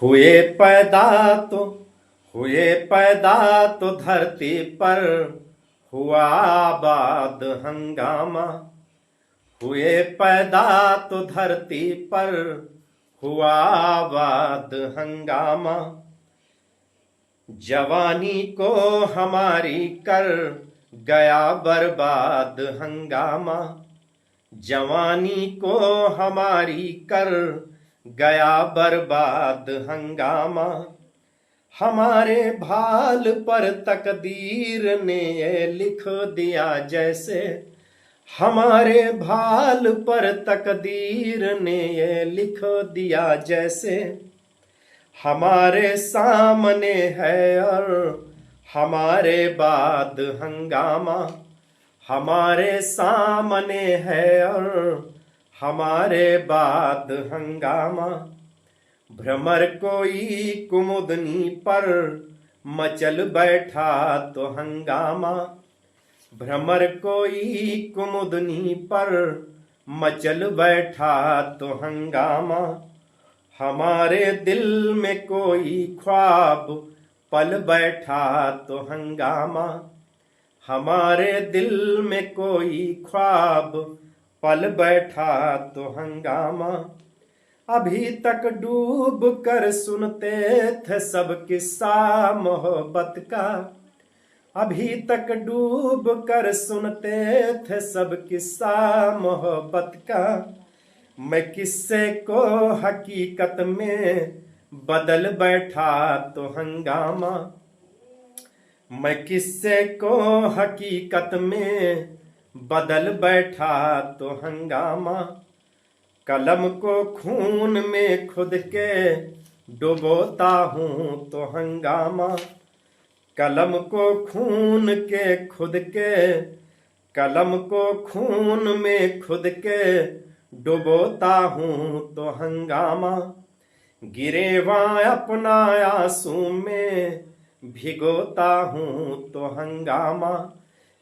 हुए पैदा तो हुए पैदा तो धरती पर हुआ आबाद हंगामा। हुए पैदा तो धरती पर हुआ आबाद हंगामा। जवानी को हमारी कर गया बर्बाद हंगामा। जवानी को हमारी कर गया बर्बाद हंगामा। हमारे भाल पर तकदीर ने ये लिख दिया जैसे। हमारे भाल पर तकदीर ने ये लिख दिया जैसे। हमारे सामने है और हमारे बाद हंगामा। हमारे सामने है और हमारे बाद हंगामा। भ्रमर कोई कुमुदनी पर मचल बैठा तो हंगामा। भ्रमर कोई कुमुदनी पर मचल बैठा तो हंगामा। हमारे दिल में कोई ख्वाब पल बैठा तो हंगामा। हमारे दिल में कोई ख्वाब पल बैठा तो हंगामा। अभी तक डूब कर सुनते थे सब किस्सा मोहब्बत का। अभी तक डूब कर सुनते थे सब किस्सा मोहब्बत का। मैं किस्से को हकीकत में बदल बैठा तो हंगामा। मैं किस्से को हकीकत में बदल बैठा तो हंगामा। कलम को खून में खुद के डुबोता हूँ तो हंगामा। कलम को खून के खुद के कलम को खून में खुद के डुबोता हूँ तो हंगामा। गिरेवां अपना आंसू में भिगोता हूँ तो हंगामा।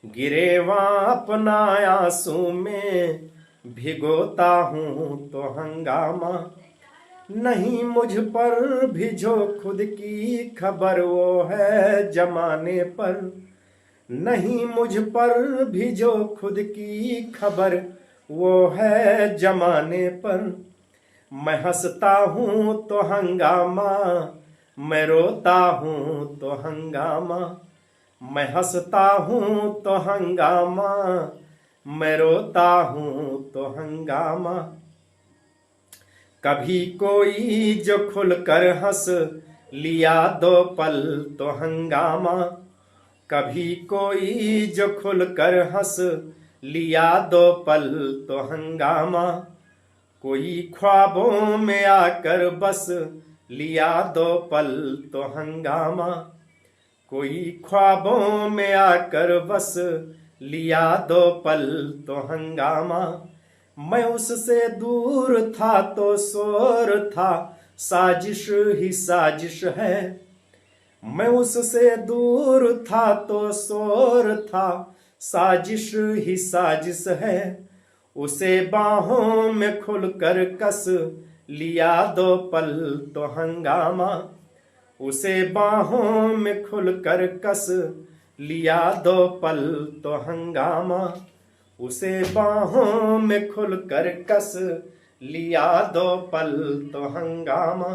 गिरेवां अपना आंसू में भिगोता हूँ तो हंगामा। नहीं मुझ पर भी जो खुद की खबर वो है जमाने पर। नहीं मुझ पर भी जो खुद की खबर वो है जमाने पर। मैं हंसता हूँ तो हंगामा, मैं रोता हूँ तो हंगामा। मैं हंसता हूँ तो हंगामा, मैं रोता हूँ तो हंगामा। कभी कोई जो खुलकर हंस लिया दो पल तो हंगामा। कभी कोई जो खुलकर हंस लिया दो पल तो हंगामा। कोई ख्वाबों में आकर बस लिया दो पल तो हंगामा। कोई ख्वाबों में आकर बस लिया दो पल तो हंगामा। मैं उससे दूर था तो शोर था, साजिश ही साजिश है। मैं उससे दूर था तो शोर था, साजिश ही साजिश है। उसे बाहों में खुलकर कस लिया दो पल तो हंगामा। उसे बाहों में खुलकर कस लिया दो पल तो हंगामा। उसे बाहों में खुलकर कस लिया दो पल तो हंगामा।